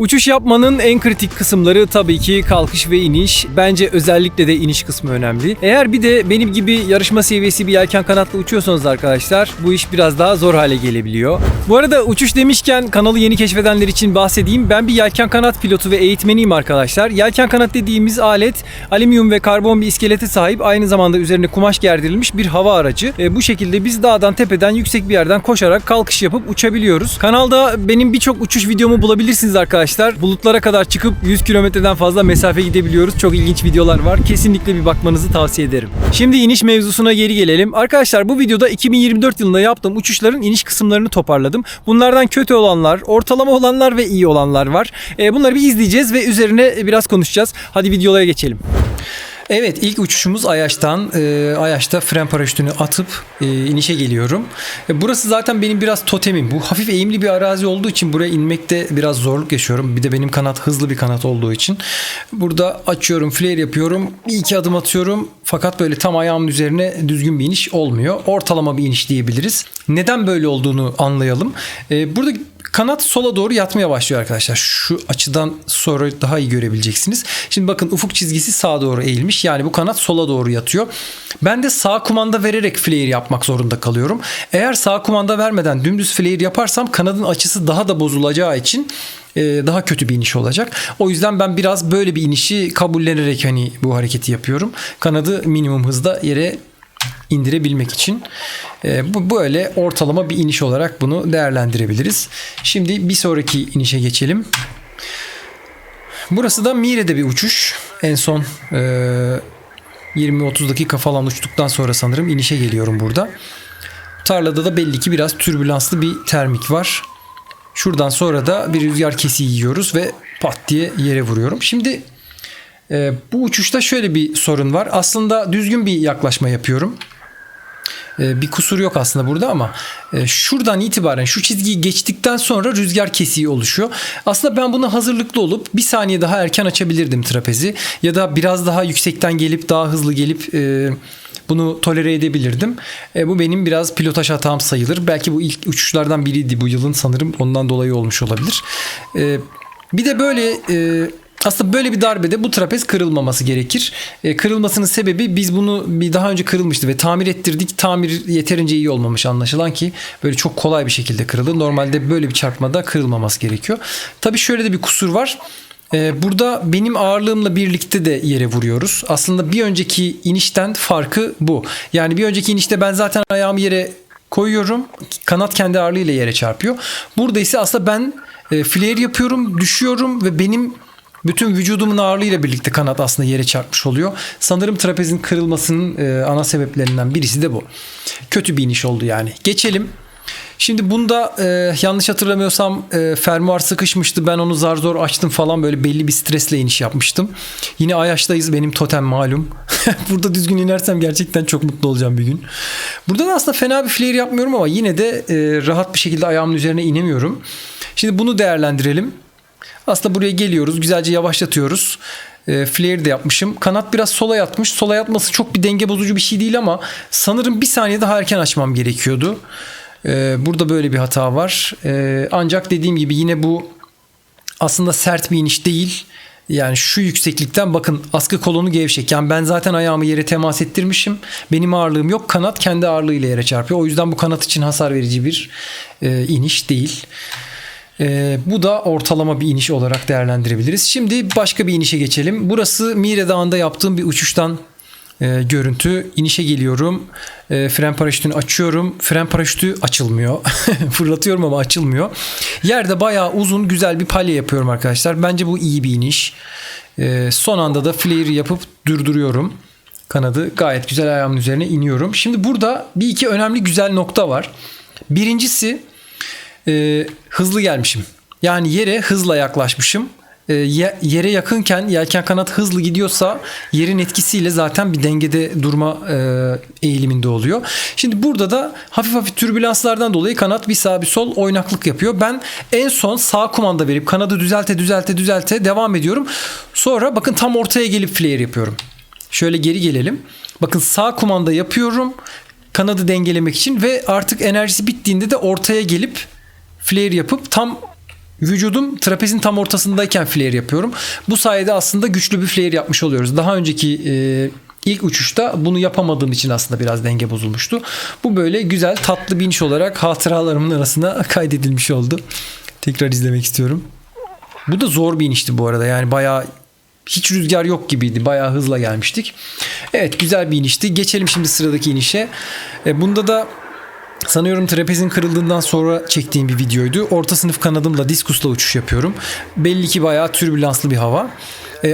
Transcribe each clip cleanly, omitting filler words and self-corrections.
Uçuş yapmanın en kritik kısımları tabii ki kalkış ve iniş. Bence özellikle de iniş kısmı önemli. Eğer bir de benim gibi yarışma seviyesi bir yelken kanatla uçuyorsanız arkadaşlar bu iş biraz daha zor hale gelebiliyor. Bu arada uçuş demişken kanalı yeni keşfedenler için bahsedeyim. Ben bir yelken kanat pilotu ve eğitmeniyim arkadaşlar. Yelken kanat dediğimiz alet alüminyum ve karbon bir iskelete sahip, aynı zamanda üzerine kumaş gerdirilmiş bir hava aracı. Bu şekilde biz dağdan, tepeden, yüksek bir yerden koşarak kalkış yapıp uçabiliyoruz. Kanalda benim birçok uçuş videomu bulabilirsiniz arkadaşlar. Bulutlara kadar çıkıp 100 kilometreden fazla mesafe gidebiliyoruz. Çok ilginç videolar var. Kesinlikle bir bakmanızı tavsiye ederim. Şimdi iniş mevzusuna geri gelelim. Arkadaşlar bu videoda 2024 yılında yaptığım uçuşların iniş kısımlarını toparladım. Bunlardan kötü olanlar, ortalama olanlar ve iyi olanlar var. Bunları bir izleyeceğiz ve üzerine biraz konuşacağız. Hadi videoya geçelim. Evet, ilk uçuşumuz Ayaş'tan. Ayaş'ta fren paraşütünü atıp inişe geliyorum. Burası zaten benim biraz totemim. Bu hafif eğimli bir arazi olduğu için buraya inmekte biraz zorluk yaşıyorum. Bir de benim kanat hızlı bir kanat olduğu için. Burada açıyorum, flare yapıyorum. Bir iki adım atıyorum. Fakat böyle tam ayağımın üzerine düzgün bir iniş olmuyor. Ortalama bir iniş diyebiliriz. Neden böyle olduğunu anlayalım. Burada kanat sola doğru yatmaya başlıyor arkadaşlar. Şu açıdan sonra daha iyi görebileceksiniz. Şimdi bakın, ufuk çizgisi sağa doğru eğilmiş. Yani bu kanat sola doğru yatıyor. Ben de sağ kumanda vererek flare yapmak zorunda kalıyorum. Eğer sağ kumanda vermeden dümdüz flare yaparsam kanadın açısı daha da bozulacağı için daha kötü bir iniş olacak. O yüzden ben biraz böyle bir inişi kabullenerek bu hareketi yapıyorum. Kanadı minimum hızda yere indirebilmek için. Bu böyle ortalama bir iniş olarak bunu değerlendirebiliriz. Şimdi bir sonraki inişe geçelim. Burası da Mire'de bir uçuş. En son 20-30 dakika falan uçtuktan sonra sanırım inişe geliyorum burada. Tarlada da belli ki biraz türbülanslı bir termik var. Şuradan sonra da bir rüzgar kesiği yiyoruz ve pat diye yere vuruyorum. Şimdi bu uçuşta şöyle bir sorun var. Aslında düzgün bir yaklaşma yapıyorum. Bir kusur yok aslında burada ama şuradan itibaren şu çizgiyi geçtikten sonra rüzgar kesiği oluşuyor. Aslında ben buna hazırlıklı olup bir saniye daha erken açabilirdim trapezi. Ya da biraz daha yüksekten gelip daha hızlı gelip bunu tolere edebilirdim. Bu benim biraz pilotaj hatam sayılır. Belki bu ilk uçuşlardan biriydi bu yılın sanırım. Ondan dolayı olmuş olabilir. Bir de böyle... Aslında böyle bir darbede bu trapez kırılmaması gerekir. Kırılmasının sebebi, biz bunu bir daha önce kırılmıştı ve tamir ettirdik. Tamir yeterince iyi olmamış anlaşılan ki böyle çok kolay bir şekilde kırıldı. Normalde böyle bir çarpmada kırılmaması gerekiyor. Tabii şöyle de bir kusur var. Burada benim ağırlığımla birlikte de yere vuruyoruz. Aslında bir önceki inişten farkı bu. Yani bir önceki inişte ben zaten ayağımı yere koyuyorum. Kanat kendi ağırlığıyla yere çarpıyor. Burada ise aslında ben flare yapıyorum, düşüyorum ve benim bütün vücudumun ağırlığıyla birlikte kanat aslında yere çarpmış oluyor. Sanırım trapezin kırılmasının ana sebeplerinden birisi de bu. Kötü bir iniş oldu yani. Geçelim. Şimdi bunda yanlış hatırlamıyorsam fermuar sıkışmıştı. Ben onu zar zor açtım falan, böyle belli bir stresle iniş yapmıştım. Yine Ayaş'tayız, benim totem malum. Burada düzgün inersem gerçekten çok mutlu olacağım bir gün. Burada da aslında fena bir flare yapmıyorum ama yine de rahat bir şekilde ayağımın üzerine inemiyorum. Şimdi bunu değerlendirelim. Aslında buraya geliyoruz. Güzelce yavaşlatıyoruz. Flare de yapmışım. Kanat biraz sola yatmış. Sola yatması çok bir denge bozucu bir şey değil ama sanırım bir saniye daha erken açmam gerekiyordu. Burada böyle bir hata var. Ancak dediğim gibi yine bu aslında sert bir iniş değil. Yani şu yükseklikten bakın, askı kolonu gevşek. Yani ben zaten ayağımı yere temas ettirmişim. Benim ağırlığım yok. Kanat kendi ağırlığıyla yere çarpıyor. O yüzden bu kanat için hasar verici bir iniş değil. Bu da ortalama bir iniş olarak değerlendirebiliriz. Şimdi başka bir inişe geçelim. Burası Mire Dağı'nda yaptığım bir uçuştan görüntü. İnişe geliyorum. Fren paraşütünü açıyorum. Fren paraşütü açılmıyor. Fırlatıyorum ama açılmıyor. Yerde bayağı uzun, güzel bir palya yapıyorum arkadaşlar. Bence bu iyi bir iniş. Son anda da flare yapıp durduruyorum. Kanadı gayet güzel ayağımın üzerine iniyorum. Şimdi burada bir iki önemli güzel nokta var. Birincisi, hızlı gelmişim. Yani yere hızla yaklaşmışım. Yere yakınken yelken kanat hızlı gidiyorsa yerin etkisiyle zaten bir dengede durma eğiliminde oluyor. Şimdi burada da hafif hafif türbülanslardan dolayı kanat bir sağ bir sol oynaklık yapıyor. Ben en son sağ kumanda verip kanadı düzelte devam ediyorum. Sonra bakın tam ortaya gelip flare yapıyorum. Şöyle geri gelelim. Bakın sağ kumanda yapıyorum kanadı dengelemek için ve artık enerjisi bittiğinde de ortaya gelip flare yapıp tam vücudum trapezin tam ortasındayken flare yapıyorum. Bu sayede aslında güçlü bir flare yapmış oluyoruz. Daha önceki ilk uçuşta bunu yapamadığım için aslında biraz denge bozulmuştu. Bu böyle güzel tatlı bir iniş olarak hatıralarımın arasına kaydedilmiş oldu. Tekrar izlemek istiyorum. Bu da zor bir inişti bu arada. Yani bayağı hiç rüzgar yok gibiydi. Bayağı hızla gelmiştik. Evet, güzel bir inişti. Geçelim şimdi sıradaki inişe. Bunda da sanıyorum trapezin kırıldığından sonra çektiğim bir videoydu. Orta sınıf kanadımla diskusla uçuş yapıyorum. Belli ki bayağı türbülanslı bir hava.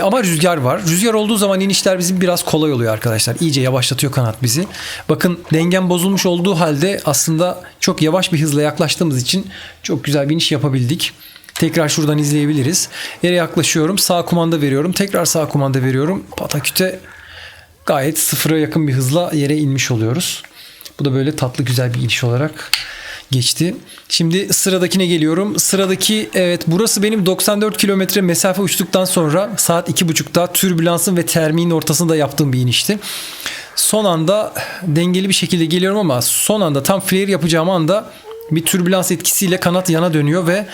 Ama rüzgar var. Rüzgar olduğu zaman inişler bizim biraz kolay oluyor arkadaşlar. İyice yavaşlatıyor kanat bizi. Bakın, dengem bozulmuş olduğu halde aslında çok yavaş bir hızla yaklaştığımız için çok güzel bir iniş yapabildik. Tekrar şuradan izleyebiliriz. Yere yaklaşıyorum. Sağ kumanda veriyorum. Tekrar sağ kumanda veriyorum. Pataküte gayet sıfıra yakın bir hızla yere inmiş oluyoruz. Bu da böyle tatlı güzel bir iniş olarak geçti. Şimdi sıradakine geliyorum. Sıradaki, evet, burası benim 94 kilometre mesafe uçtuktan sonra saat 2.30'da türbülansın ve termiğin ortasında yaptığım bir inişti. Son anda dengeli bir şekilde geliyorum ama son anda tam flare yapacağım anda bir türbülans etkisiyle kanat yana dönüyor ve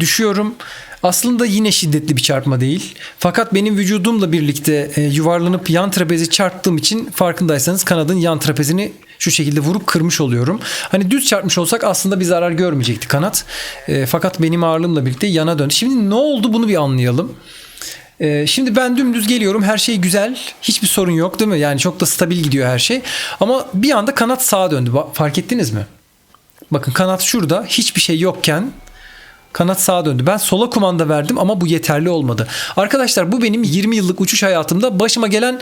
düşüyorum. Aslında yine şiddetli bir çarpma değil. Fakat benim vücudumla birlikte yuvarlanıp yan trapezi çarptığım için farkındaysanız kanadın yan trapezini şu şekilde vurup kırmış oluyorum. Hani düz çarpmış olsak aslında bir zarar görmeyecekti kanat. Fakat benim ağırlığımla birlikte yana döndü. Şimdi ne oldu, bunu bir anlayalım. Şimdi ben dümdüz geliyorum. Her şey güzel. Hiçbir sorun yok, değil mi? Yani çok da stabil gidiyor her şey. Ama bir anda kanat sağa döndü. Fark ettiniz mi? Bakın, kanat şurada. Hiçbir şey yokken kanat sağa döndü. Ben sola kumanda verdim ama bu yeterli olmadı. Arkadaşlar, bu benim 20 yıllık uçuş hayatımda başıma gelen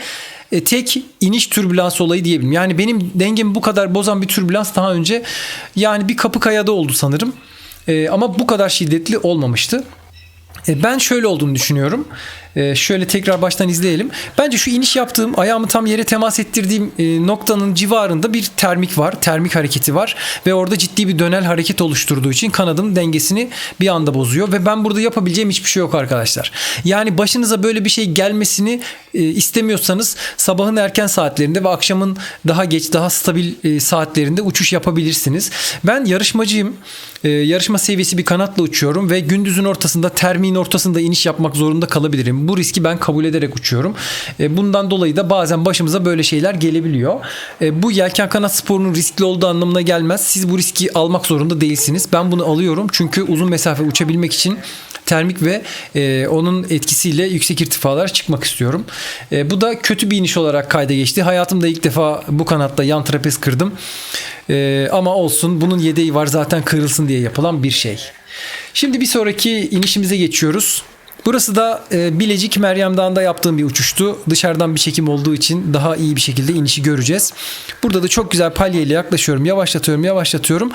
tek iniş türbülans olayı diyebilirim. Yani benim dengemi bu kadar bozan bir türbülans daha önce yani bir Kapıkaya'da oldu sanırım. Ama bu kadar şiddetli olmamıştı. Ben şöyle olduğunu düşünüyorum. Şöyle tekrar baştan izleyelim. Bence şu iniş yaptığım, ayağımı tam yere temas ettirdiğim noktanın civarında bir termik var. Termik hareketi var. Ve orada ciddi bir dönel hareket oluşturduğu için kanadın dengesini bir anda bozuyor. Ve ben burada yapabileceğim hiçbir şey yok arkadaşlar. Yani başınıza böyle bir şey gelmesini istemiyorsanız sabahın erken saatlerinde ve akşamın daha geç, daha stabil saatlerinde uçuş yapabilirsiniz. Ben yarışmacıyım. Yarışma seviyesi bir kanatla uçuyorum ve gündüzün ortasında, termiğin ortasında iniş yapmak zorunda kalabilirim. Bu riski ben kabul ederek uçuyorum. Bundan dolayı da bazen başımıza böyle şeyler gelebiliyor. Bu yelken kanat sporunun riskli olduğu anlamına gelmez. Siz bu riski almak zorunda değilsiniz. Ben bunu alıyorum çünkü uzun mesafe uçabilmek için termik ve onun etkisiyle yüksek irtifalara çıkmak istiyorum. Bu da kötü bir iniş olarak kayda geçti. Hayatımda ilk defa bu kanatta yan trapez kırdım. Ama olsun, bunun yedeği var, zaten kırılsın diye yapılan bir şey. Şimdi bir sonraki inişimize geçiyoruz. Burası da Bilecik Meryem Dağı'nda yaptığım bir uçuştu. Dışarıdan bir çekim olduğu için daha iyi bir şekilde inişi göreceğiz. Burada da çok güzel palye ile yaklaşıyorum. Yavaşlatıyorum.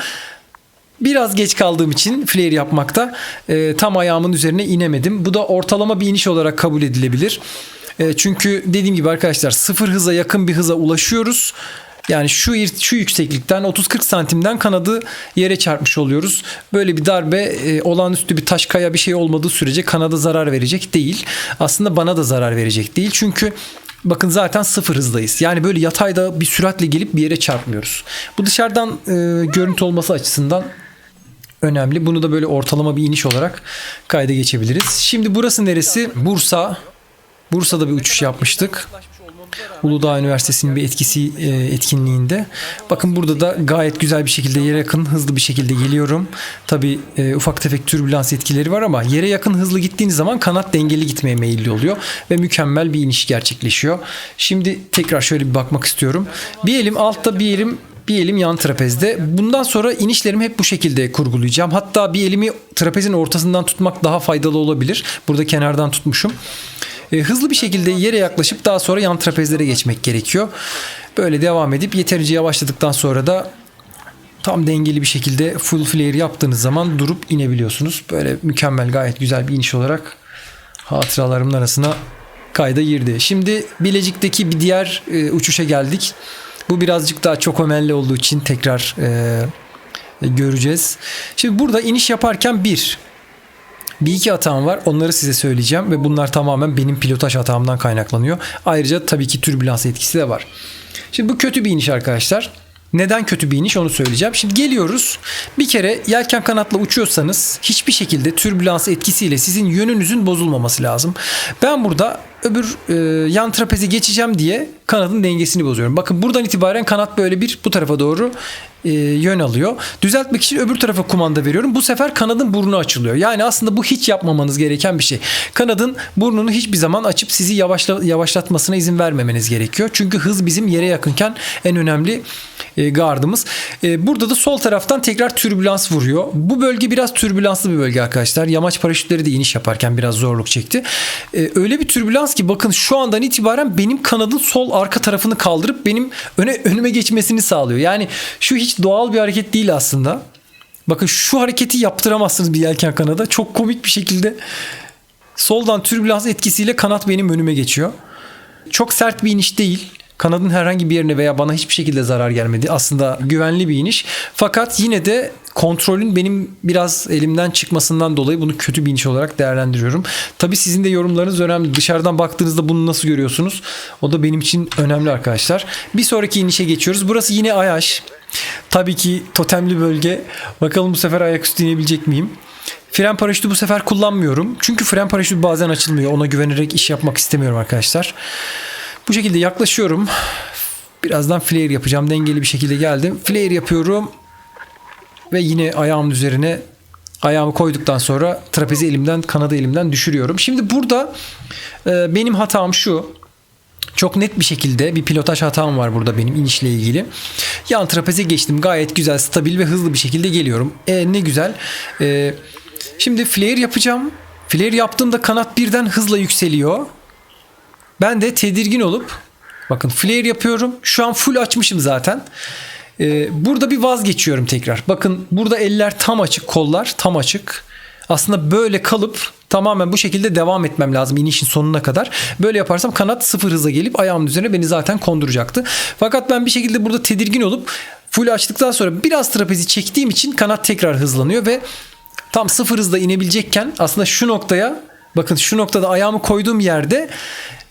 Biraz geç kaldığım için flare yapmakta tam ayağımın üzerine inemedim. Bu da ortalama bir iniş olarak kabul edilebilir. Çünkü dediğim gibi arkadaşlar, sıfır hıza yakın bir hıza ulaşıyoruz. Yani şu yükseklikten 30-40 santimden kanadı yere çarpmış oluyoruz. Böyle bir darbe olağanüstü bir taş, kaya bir şey olmadığı sürece kanada zarar verecek değil. Aslında bana da zarar verecek değil. Çünkü bakın, zaten sıfır hızdayız. Yani böyle yatayda bir süratle gelip bir yere çarpmıyoruz. Bu dışarıdan görüntü olması açısından önemli. Bunu da böyle ortalama bir iniş olarak kayda geçebiliriz. Şimdi burası neresi? Bursa. Bursa'da bir uçuş yapmıştık. Uludağ Üniversitesi'nin bir etkinliğinde. Bakın, burada da gayet güzel bir şekilde yere yakın, hızlı bir şekilde geliyorum. Tabii ufak tefek türbülans etkileri var ama yere yakın hızlı gittiğiniz zaman kanat dengeli gitmeye meyilli oluyor ve mükemmel bir iniş gerçekleşiyor. Şimdi tekrar şöyle bir bakmak istiyorum. Bir elim altta, bir elim yan trapezde. Bundan sonra inişlerimi hep bu şekilde kurgulayacağım. Hatta bir elimi trapezin ortasından tutmak daha faydalı olabilir. Burada kenardan tutmuşum. Hızlı bir şekilde yere yaklaşıp daha sonra yan trapezlere geçmek gerekiyor. Böyle devam edip yeterince yavaşladıktan sonra da tam dengeli bir şekilde full flare yaptığınız zaman durup inebiliyorsunuz. Böyle mükemmel, gayet güzel bir iniş olarak hatıralarımın arasına kayda girdi. Şimdi Bilecik'teki bir diğer uçuşa geldik. Bu birazcık daha çok ömelli olduğu için tekrar göreceğiz. Şimdi burada iniş yaparken bir iki hatam var. Onları size söyleyeceğim ve bunlar tamamen benim pilotaj hatamdan kaynaklanıyor. Ayrıca tabii ki türbülans etkisi de var. Şimdi bu kötü bir iniş arkadaşlar. Neden kötü bir iniş onu söyleyeceğim. Şimdi geliyoruz. Bir kere yelken kanatla uçuyorsanız hiçbir şekilde türbülans etkisiyle sizin yönünüzün bozulmaması lazım. Ben burada öbür yan trapeze geçeceğim diye kanadın dengesini bozuyorum. Bakın buradan itibaren kanat böyle bir bu tarafa doğru yön alıyor. Düzeltmek için öbür tarafa kumanda veriyorum. Bu sefer kanadın burnu açılıyor. Yani aslında bu hiç yapmamanız gereken bir şey. Kanadın burnunu hiçbir zaman açıp sizi yavaşlatmasına izin vermemeniz gerekiyor. Çünkü hız bizim yere yakınken en önemli gardımız. Burada da sol taraftan tekrar türbülans vuruyor. Bu bölge biraz türbülanslı bir bölge arkadaşlar. Yamaç paraşütleri de iniş yaparken biraz zorluk çekti. Öyle bir türbülans ki bakın şu andan itibaren benim kanadın sol arka tarafını kaldırıp benim önüme geçmesini sağlıyor. Yani şu hiç doğal bir hareket değil aslında. Bakın şu hareketi yaptıramazsınız bir yelken kanada. Çok komik bir şekilde soldan türbülans etkisiyle kanat benim önüme geçiyor. Çok sert bir iniş değil. Kanadın herhangi bir yerine veya bana hiçbir şekilde zarar gelmedi. Aslında güvenli bir iniş. Fakat yine de kontrolün benim biraz elimden çıkmasından dolayı bunu kötü bir iniş olarak değerlendiriyorum. Tabii sizin de yorumlarınız önemli. Dışarıdan baktığınızda bunu nasıl görüyorsunuz? O da benim için önemli arkadaşlar. Bir sonraki inişe geçiyoruz. Burası yine Ayaş. Tabii ki totemli bölge. Bakalım bu sefer ayaküstü inebilecek miyim? Fren paraşütü bu sefer kullanmıyorum. Çünkü fren paraşütü bazen açılmıyor. Ona güvenerek iş yapmak istemiyorum arkadaşlar. Bu şekilde yaklaşıyorum. Birazdan flare yapacağım. Dengeli bir şekilde geldim. Flare yapıyorum. Ve yine ayağımın üzerine ayağımı koyduktan sonra trapezi elimden, kanadı elimden düşürüyorum. Şimdi burada benim hatam şu. Çok net bir şekilde bir pilotaj hatam var burada benim inişle ilgili. Yan trapeze geçtim. Gayet güzel, stabil ve hızlı bir şekilde geliyorum. Ne güzel. Şimdi flare yapacağım. Flare yaptığımda kanat birden hızla yükseliyor. Ben de tedirgin olup bakın flare yapıyorum. Şu an full açmışım zaten. Burada bir vazgeçiyorum tekrar. Bakın burada eller tam açık, kollar tam açık. Aslında böyle kalıp tamamen bu şekilde devam etmem lazım inişin sonuna kadar. Böyle yaparsam kanat sıfır hıza gelip ayağımın üzerine beni zaten konduracaktı. Fakat ben bir şekilde burada tedirgin olup full açtıktan sonra biraz trapezi çektiğim için kanat tekrar hızlanıyor ve tam sıfır hızla inebilecekken aslında şu noktaya bakın şu noktada ayağımı koyduğum yerde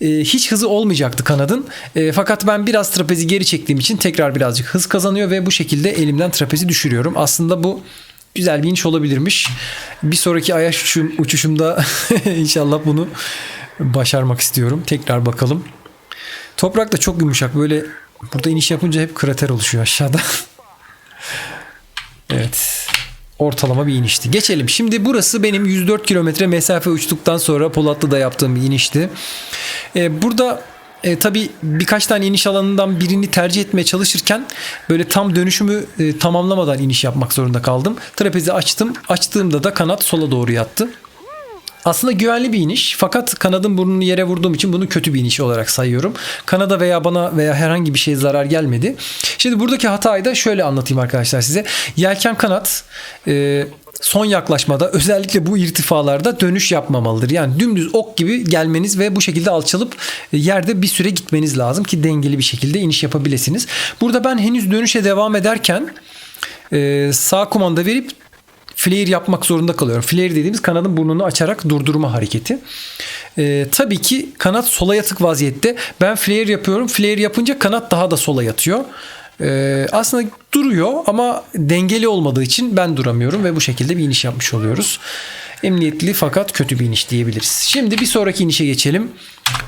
hiç hızı olmayacaktı kanadın. Fakat ben biraz trapezi geri çektiğim için tekrar birazcık hız kazanıyor ve bu şekilde elimden trapezi düşürüyorum. Aslında bu güzel bir iniş olabilirmiş. Bir sonraki Ayaş uçuşumda inşallah bunu başarmak istiyorum. Tekrar bakalım. Toprak da çok yumuşak. Böyle burada iniş yapınca hep krater oluşuyor aşağıda. Evet. Ortalama bir inişti. Geçelim. Şimdi burası benim 104 kilometre mesafe uçtuktan sonra Polatlı'da yaptığım bir inişti. Burada tabii birkaç tane iniş alanından birini tercih etmeye çalışırken böyle tam dönüşümü tamamlamadan iniş yapmak zorunda kaldım. Trapezi açtım. Açtığımda da kanat sola doğru yattı. Aslında güvenli bir iniş fakat kanadın burnunu yere vurduğum için bunu kötü bir iniş olarak sayıyorum. Kanada veya bana veya herhangi bir şeye zarar gelmedi. Şimdi buradaki hatayı da şöyle anlatayım arkadaşlar size. Yelken kanat son yaklaşmada özellikle bu irtifalarda dönüş yapmamalıdır. Yani dümdüz ok gibi gelmeniz ve bu şekilde alçalıp yerde bir süre gitmeniz lazım ki dengeli bir şekilde iniş yapabilirsiniz. Burada ben henüz dönüşe devam ederken sağ kumanda verip flare yapmak zorunda kalıyorum. Flare dediğimiz kanadın burnunu açarak durdurma hareketi. Tabii ki kanat sola yatık vaziyette. Ben flare yapıyorum. Flare yapınca kanat daha da sola yatıyor. Aslında duruyor ama dengeli olmadığı için ben duramıyorum ve bu şekilde bir iniş yapmış oluyoruz. Emniyetli fakat kötü bir iniş diyebiliriz. Şimdi bir sonraki inişe geçelim.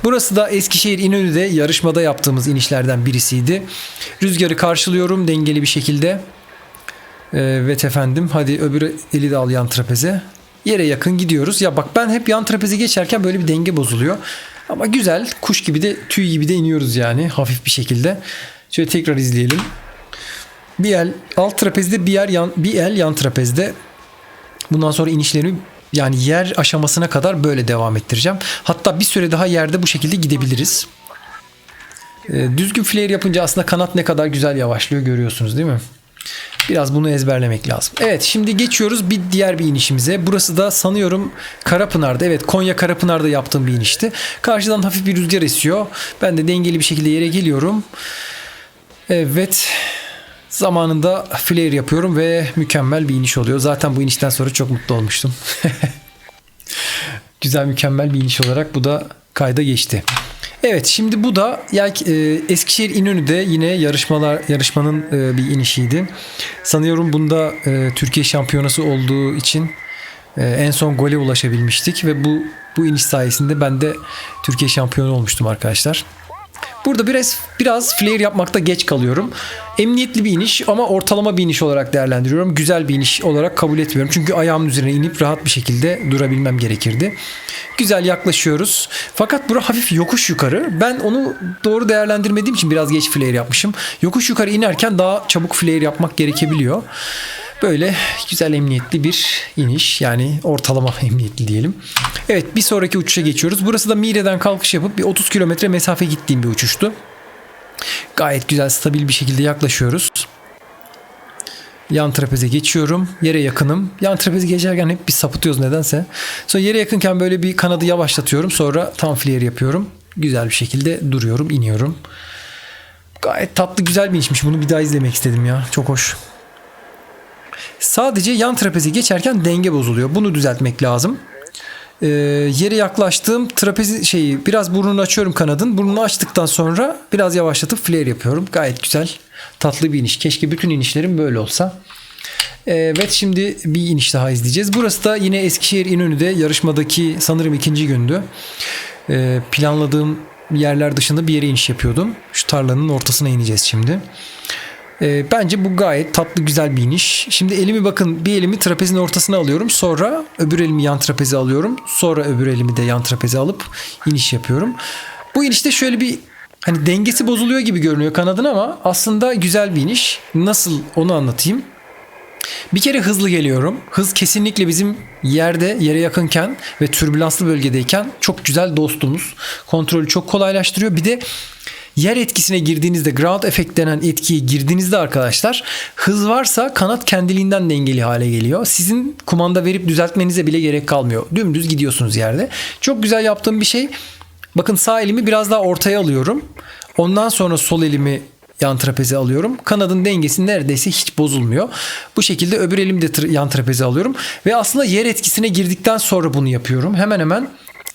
Burası da Eskişehir İnönü'de yarışmada yaptığımız inişlerden birisiydi. Rüzgarı karşılıyorum dengeli bir şekilde. Evet efendim, hadi öbür eli de al yan trapeze. Yere yakın gidiyoruz. Ya bak ben hep yan trapeze geçerken böyle bir denge bozuluyor. Ama güzel, kuş gibi de tüy gibi de iniyoruz yani hafif bir şekilde. Şöyle tekrar izleyelim. Bir el alt trapezde, bir el yan trapezde. Bundan sonra inişlerimi yani yer aşamasına kadar böyle devam ettireceğim. Hatta bir süre daha yerde bu şekilde gidebiliriz. Düzgün flare yapınca aslında kanat ne kadar güzel yavaşlıyor görüyorsunuz değil mi? Biraz bunu ezberlemek lazım. Evet, şimdi geçiyoruz diğer bir inişimize. Burası da sanıyorum Karapınar'da. Evet, Konya Karapınar'da yaptığım bir inişti. Karşıdan hafif bir rüzgar esiyor. Ben de dengeli bir şekilde yere geliyorum. Evet. Zamanında flare yapıyorum ve mükemmel bir iniş oluyor. Zaten bu inişten sonra çok mutlu olmuştum. Güzel, mükemmel bir iniş olarak bu da kayda geçti. Evet, şimdi bu da Eskişehir İnönü'de yine yarışmanın bir inişiydi. Sanıyorum bunda Türkiye şampiyonası olduğu için en son gole ulaşabilmiştik ve bu iniş sayesinde ben de Türkiye şampiyonu olmuştum arkadaşlar. Burada biraz flare yapmakta geç kalıyorum. Emniyetli bir iniş ama ortalama bir iniş olarak değerlendiriyorum. Güzel bir iniş olarak kabul etmiyorum. Çünkü ayağımın üzerine inip rahat bir şekilde durabilmem gerekirdi. Güzel yaklaşıyoruz. Fakat bura hafif yokuş yukarı. Ben onu doğru değerlendirmediğim için biraz geç flare yapmışım. Yokuş yukarı inerken daha çabuk flare yapmak gerekebiliyor. Böyle güzel emniyetli bir iniş, yani ortalama emniyetli diyelim. Evet, bir sonraki uçuşa geçiyoruz. Burası da Mire'den kalkış yapıp bir 30 kilometre mesafe gittiğim bir uçuştu. Gayet güzel, stabil bir şekilde yaklaşıyoruz. Yan trapeze geçiyorum. Yere yakınım. Yan trapezi geçerken hep bir sapıtıyoruz nedense. Sonra yere yakınken böyle bir kanadı yavaşlatıyorum. Sonra tam flare yapıyorum. Güzel bir şekilde duruyorum, iniyorum. Gayet tatlı, güzel bir inişmiş. Bunu bir daha izlemek istedim ya. Çok hoş. Sadece yan trapezi geçerken denge bozuluyor. Bunu düzeltmek lazım. Yere yaklaştığım trapezi biraz burnunu açıyorum kanadın. Burnunu açtıktan sonra biraz yavaşlatıp flare yapıyorum. Gayet güzel, tatlı bir iniş. Keşke bütün inişlerim böyle olsa. Evet, şimdi bir iniş daha izleyeceğiz. Burası da yine Eskişehir İnönü'de yarışmadaki sanırım ikinci gündü. Planladığım yerler dışında bir yere iniş yapıyordum. Şu tarlanın ortasına ineceğiz şimdi. Bence bu gayet tatlı, güzel bir iniş. Şimdi bir elimi trapezin ortasına alıyorum. Sonra öbür elimi yan trapeze alıyorum. Sonra öbür elimi de yan trapeze alıp iniş yapıyorum. Bu inişte şöyle bir dengesi bozuluyor gibi görünüyor kanadın ama aslında güzel bir iniş. Nasıl, onu anlatayım. Bir kere hızlı geliyorum. Hız kesinlikle bizim yere yakınken ve türbülanslı bölgedeyken çok güzel dostumuz. Kontrolü çok kolaylaştırıyor. Bir de yer etkisine girdiğinizde, ground effect denen etkiye girdiğinizde arkadaşlar, hız varsa kanat kendiliğinden dengeli hale geliyor. Sizin kumanda verip düzeltmenize bile gerek kalmıyor. Dümdüz gidiyorsunuz yerde. Çok güzel yaptığım bir şey. Bakın, sağ elimi biraz daha ortaya alıyorum. Ondan sonra sol elimi yan trapeze alıyorum. Kanadın dengesi neredeyse hiç bozulmuyor. Bu şekilde öbür elimi de yan trapeze alıyorum. Ve aslında yer etkisine girdikten sonra bunu yapıyorum. Hemen hemen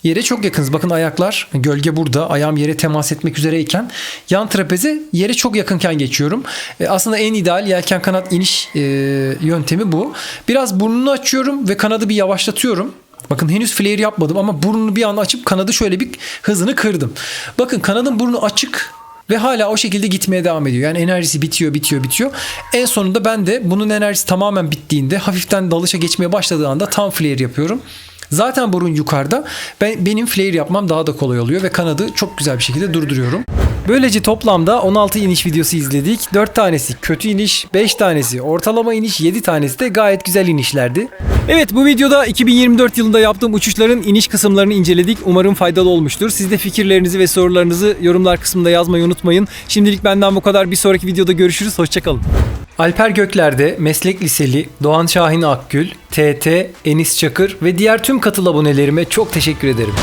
yere çok yakınız. Bakın, ayaklar, gölge burada. Ayağım yere temas etmek üzereyken yan trapeze yere çok yakınken geçiyorum. Aslında en ideal yelken kanat iniş yöntemi bu. Biraz burnunu açıyorum ve kanadı bir yavaşlatıyorum. Bakın, henüz flare yapmadım ama burnunu bir anda açıp kanadı şöyle bir hızını kırdım. Bakın, kanadın burnu açık ve hala o şekilde gitmeye devam ediyor. Yani enerjisi bitiyor. En sonunda ben de bunun enerjisi tamamen bittiğinde, hafiften dalışa geçmeye başladığı anda tam flare yapıyorum. Zaten burun yukarıda. Benim flare yapmam daha da kolay oluyor ve kanadı çok güzel bir şekilde durduruyorum. Böylece toplamda 16 iniş videosu izledik. 4 tanesi kötü iniş, 5 tanesi ortalama iniş, 7 tanesi de gayet güzel inişlerdi. Evet, bu videoda 2024 yılında yaptığım uçuşların iniş kısımlarını inceledik. Umarım faydalı olmuştur. Siz de fikirlerinizi ve sorularınızı yorumlar kısmında yazmayı unutmayın. Şimdilik benden bu kadar. Bir sonraki videoda görüşürüz. Hoşçakalın. Alper Gökler'de Meslek Liseli, Doğan Şahin Akgül, TT, Enis Çakır ve diğer tüm katıl abonelerime çok teşekkür ederim.